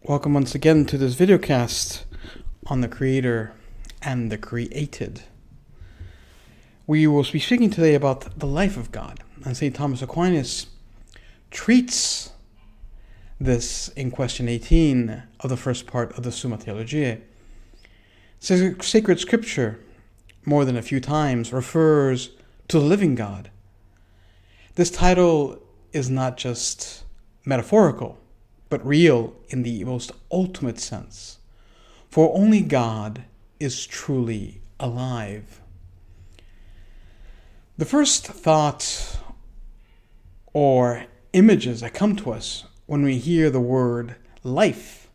Welcome once again to this videocast on the Creator and the Created. We will be speaking today about the life of God, and St. Thomas Aquinas treats this in question 18 of the first part of the Summa Theologiae. Sacred Scripture, more than a few times, refers to the living God. This title is not just metaphorical, but real in the most ultimate sense, for only God is truly alive. The first thought or images that come to us when we hear the word life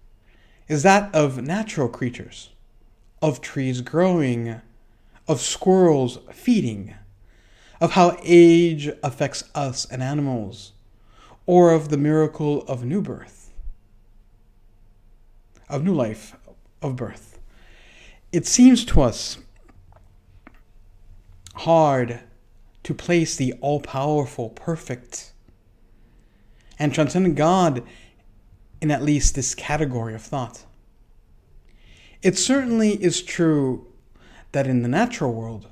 is that of natural creatures, of trees growing, of squirrels feeding, of how age affects us and animals, or of the miracle of new birth. Of new life, of birth. It seems to us hard to place the all-powerful, perfect, and transcendent God in at least this category of thought. It certainly is true that in the natural world,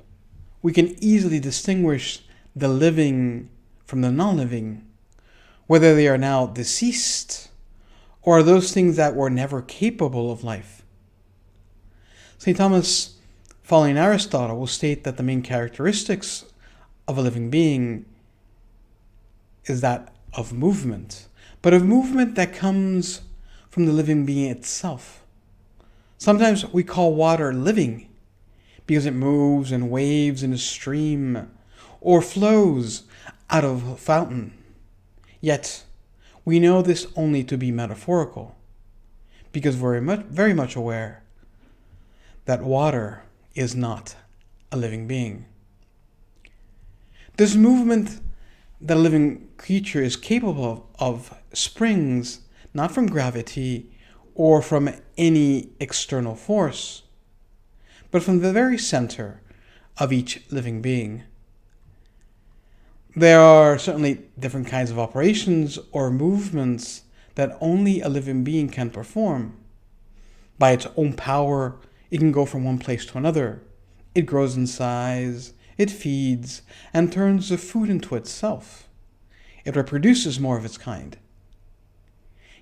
we can easily distinguish the living from the non-living, whether they are now deceased or are those things that were never capable of life. St. Thomas, following Aristotle, will state that the main characteristics of a living being is that of movement, but of movement that comes from the living being itself. Sometimes we call water living because it moves and waves in a stream or flows out of a fountain. Yet, we know this only to be metaphorical, because we're very much aware that water is not a living being. This movement that a living creature is capable of springs not from gravity or from any external force, but from the very center of each living being. There are certainly different kinds of operations or movements that only a living being can perform. By its own power, it can go from one place to another. It grows in size, it feeds, and turns the food into itself. It reproduces more of its kind.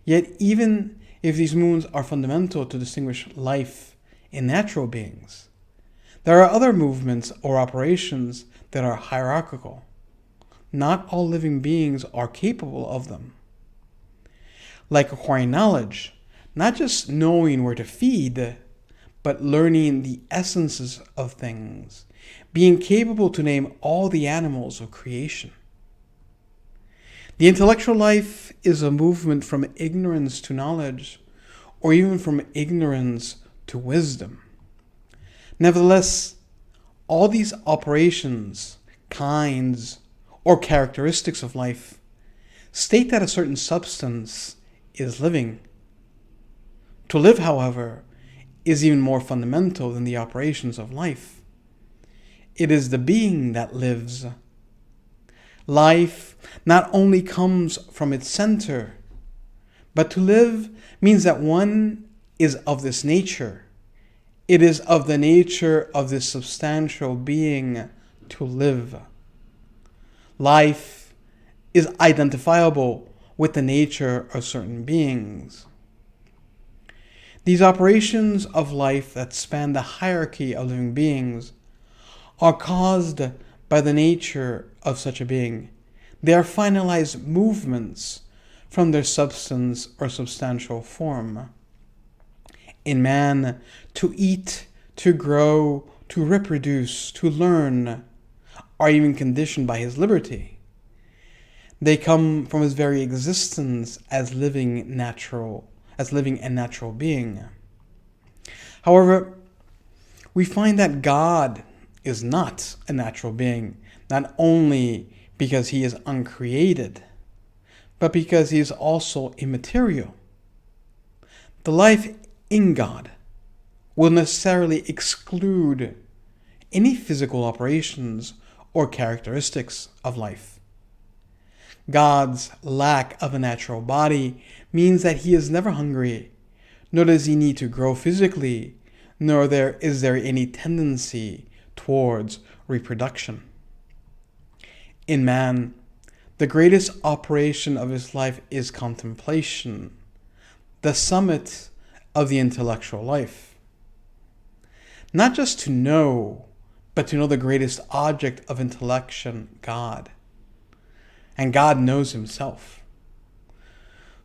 Yet even if these movements are fundamental to distinguish life in natural beings, there are other movements or operations that are hierarchical. Not all living beings are capable of them. Like acquiring knowledge, not just knowing where to feed, but learning the essences of things, being capable to name all the animals of creation. The intellectual life is a movement from ignorance to knowledge, or even from ignorance to wisdom. Nevertheless, all these operations, kinds, or characteristics of life state that a certain substance is living. To live, however, is even more fundamental than the operations of life. It is the being that lives. Life not only comes from its center, but to live means that one is of this nature. It is of the nature of this substantial being to live. Life is identifiable with the nature of certain beings. These operations of life that span the hierarchy of living beings are caused by the nature of such a being. They are finalized movements from their substance or substantial form. In man, to eat, to grow, to reproduce, to learn, are even conditioned by his liberty. They come from his very existence as living and natural being. However, we find that God is not a natural being, not only because he is uncreated, but because he is also immaterial. The life in God will necessarily exclude any physical operations or characteristics of life. God's lack of a natural body means that he is never hungry, nor does he need to grow physically, nor is there any tendency towards reproduction. In man, the greatest operation of his life is contemplation, the summit of the intellectual life. Not just to know, but to know the greatest object of intellection, God. And God knows himself.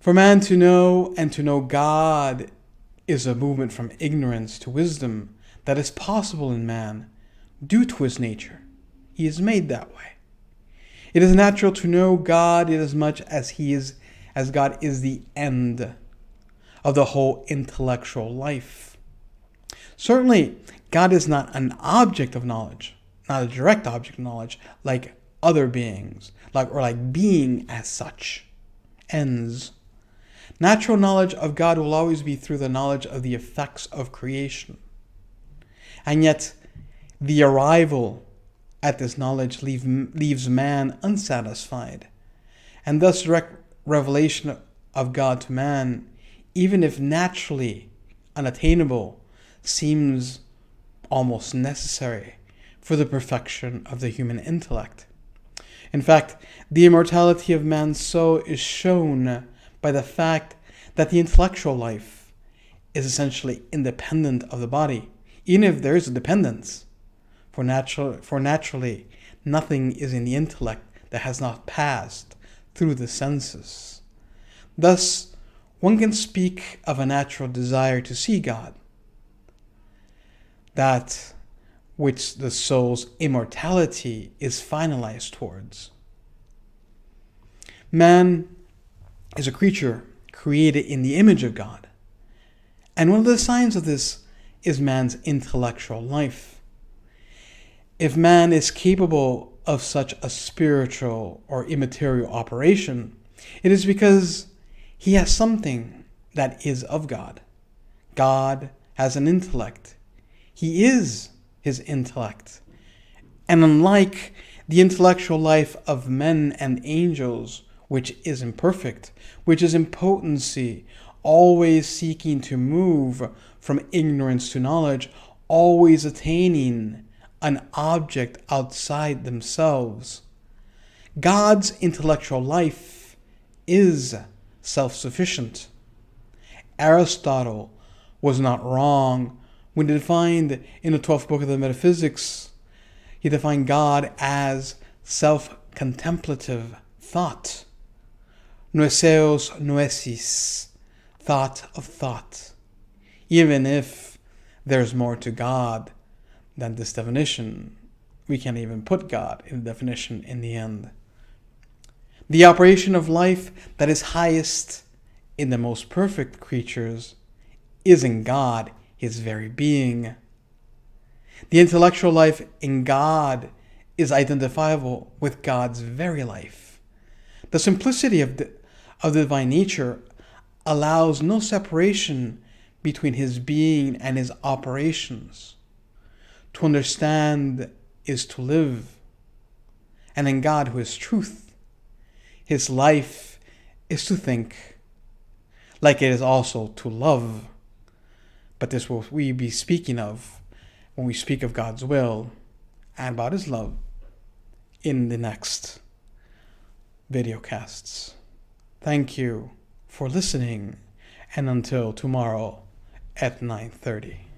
For man to know and to know God is a movement from ignorance to wisdom that is possible in man due to his nature. He is made that way. It is natural to know God inasmuch as God is the end of the whole intellectual life. Certainly, God is not an object of knowledge, not a direct object of knowledge like other beings, like being as such, ends. Natural knowledge of God will always be through the knowledge of the effects of creation. And yet, the arrival at this knowledge leaves man unsatisfied. And thus direct revelation of God to man, even if naturally unattainable, seems almost necessary for the perfection of the human intellect. In fact, the immortality of man's soul is shown by the fact that the intellectual life is essentially independent of the body, even if there is a dependence. For naturally, nothing is in the intellect that has not passed through the senses. Thus, one can speak of a natural desire to see God, that which the soul's immortality is finalized towards. Man is a creature created in the image of God, and one of the signs of this is man's intellectual life. If man is capable of such a spiritual or immaterial operation, it is because he has something that is of God. God has an intellect. He is his intellect. And unlike the intellectual life of men and angels, which is imperfect, which is in potency, always seeking to move from ignorance to knowledge, always attaining an object outside themselves, God's intellectual life is self-sufficient. Aristotle was not wrong when he defined in the 12th book of the Metaphysics, he defined God as self-contemplative thought. Noeseos noesis, thought of thought. Even if there's more to God than this definition, we can't even put God in the definition in the end. The operation of life that is highest in the most perfect creatures is in God, his very being. The intellectual life in God is identifiable with God's very life. The simplicity of the divine nature allows no separation between his being and his operations. To understand is to live. And in God, who is truth, his life is to think, like it is also to love. But this will we be speaking of when we speak of God's will and about his love in the next video casts. Thank you for listening, and until tomorrow at 9:30.